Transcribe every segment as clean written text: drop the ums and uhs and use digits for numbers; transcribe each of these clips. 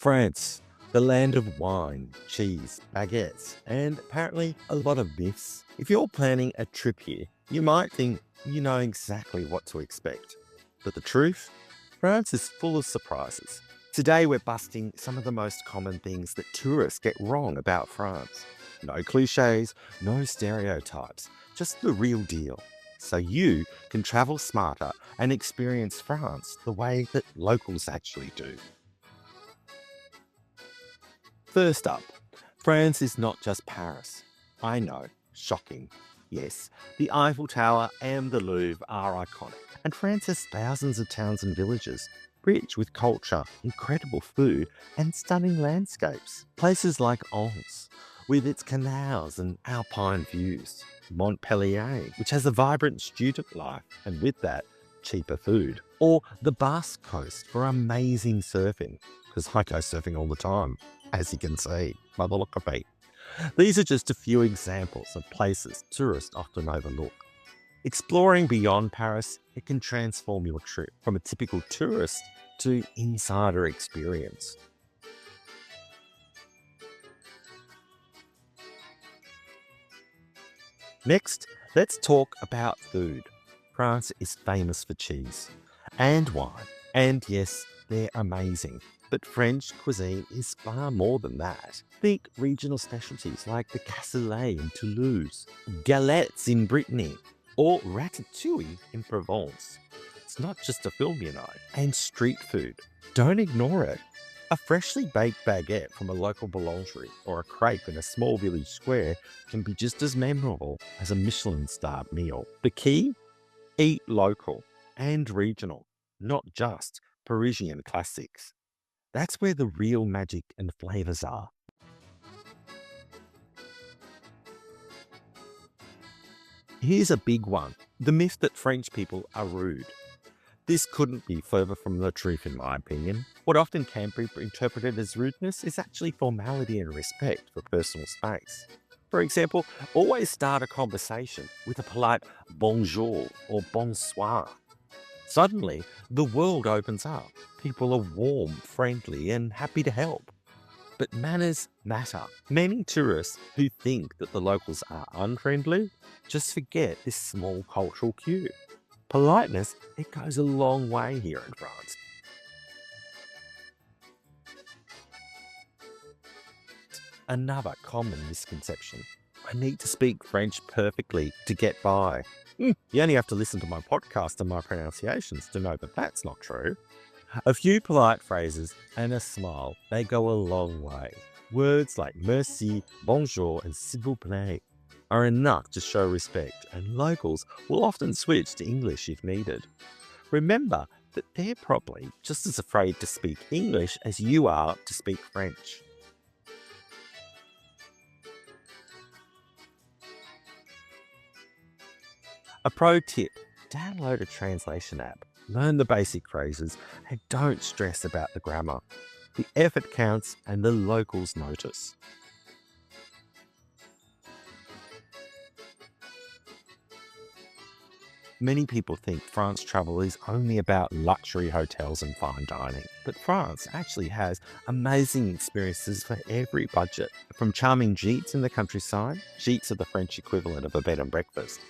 France, the land of wine, cheese, baguettes, and apparently a lot of myths. If you're planning a trip here, you might think you know exactly what to expect. But the truth? France is full of surprises. Today we're busting some of the most common things that tourists get wrong about France. No clichés, no stereotypes, just the real deal. So you can travel smarter and experience France the way that locals actually do. First up, France is not just Paris. I know, shocking. Yes, the Eiffel Tower and the Louvre are iconic. And France has thousands of towns and villages, rich with culture, incredible food, and stunning landscapes. Places like Ans, with its canals and alpine views. Montpellier, which has a vibrant student life, and with that, cheaper food. Or the Basque Coast for amazing surfing, because I go surfing all the time, as you can see by the look of me. These are just a few examples of places tourists often overlook. Exploring beyond Paris, it can transform your trip from a typical tourist to insider experience. Next, let's talk about food. France is famous for cheese and wine, and yes, they're amazing. But French cuisine is far more than that. Think regional specialties like the cassoulet in Toulouse, galettes in Brittany, or ratatouille in Provence. It's not just a film, you know. And street food. Don't ignore it. A freshly baked baguette from a local boulangerie or a crepe in a small village square can be just as memorable as a Michelin-starred meal. The key? Eat local and regional, not just Parisian classics. That's where the real magic and flavours are. Here's a big one. The myth that French people are rude. This couldn't be further from the truth in my opinion. What often can be interpreted as rudeness is actually formality and respect for personal space. For example, always start a conversation with a polite bonjour or bonsoir. Suddenly, the world opens up. People are warm, friendly, and happy to help. But manners matter. Many tourists who think that the locals are unfriendly just forget this small cultural cue. Politeness, it goes a long way here in France. Another common misconception. I need to speak French perfectly to get by. You only have to listen to my podcast and my pronunciations to know that that's not true. A few polite phrases and a smile, they go a long way. Words like merci, bonjour, and s'il vous plaît are enough to show respect, and locals will often switch to English if needed. Remember that they're probably just as afraid to speak English as you are to speak French. A pro tip, download a translation app, learn the basic phrases, and don't stress about the grammar. The effort counts and the locals notice. Many people think France travel is only about luxury hotels and fine dining, but France actually has amazing experiences for every budget. From charming gîtes in the countryside, gîtes are the French equivalent of a bed and breakfast,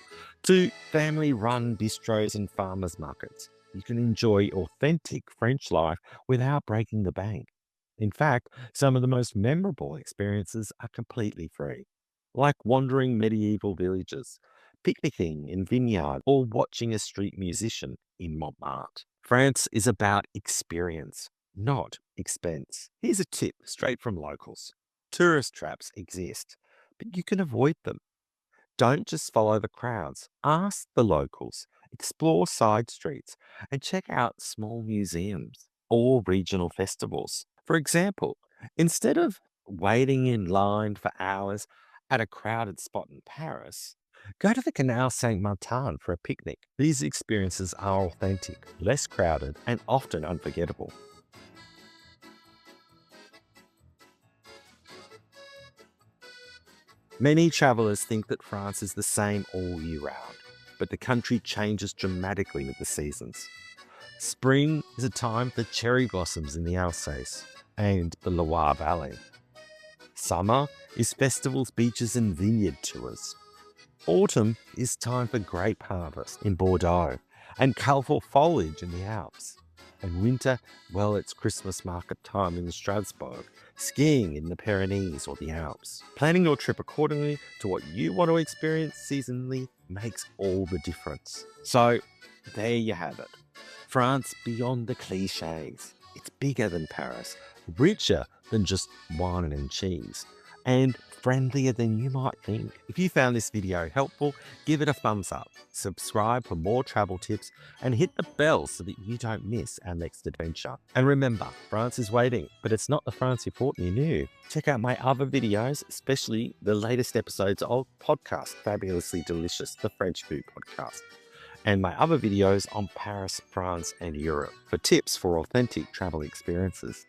to family-run bistros and farmers markets. You can enjoy authentic French life without breaking the bank. In fact, some of the most memorable experiences are completely free, like wandering medieval villages, picnicking in vineyard, or watching a street musician in Montmartre. France is about experience, not expense. Here's a tip straight from locals. Tourist traps exist, but you can avoid them. Don't just follow the crowds. Ask the locals, explore side streets, and check out small museums or regional festivals. For example, instead of waiting in line for hours at a crowded spot in Paris, go to the Canal Saint Martin for a picnic. These experiences are authentic, less crowded, and often unforgettable. Many travelers think that France is the same all year round, but the country changes dramatically with the seasons. Spring is a time for cherry blossoms in the Alsace. and the Loire Valley. Summer is festivals, beaches, and vineyard tours. Autumn is time for grape harvest in Bordeaux and colourful foliage in the Alps. And winter, well, it's Christmas market time in Strasbourg, skiing in the Pyrenees or the Alps. Planning your trip accordingly to what you want to experience seasonally makes all the difference. So, there you have it. France beyond the clichés. It's bigger than Paris, richer than just wine and cheese, and friendlier than you might think. If you found this video helpful, give it a thumbs up, subscribe for more travel tips, and hit the bell so that you don't miss our next adventure. And remember, France is waiting, but it's not the France you thought you knew. Check out my other videos, especially the latest episodes of podcast Fabulously Delicious, the French food podcast, and my other videos on Paris, France, and Europe for tips for authentic travel experiences.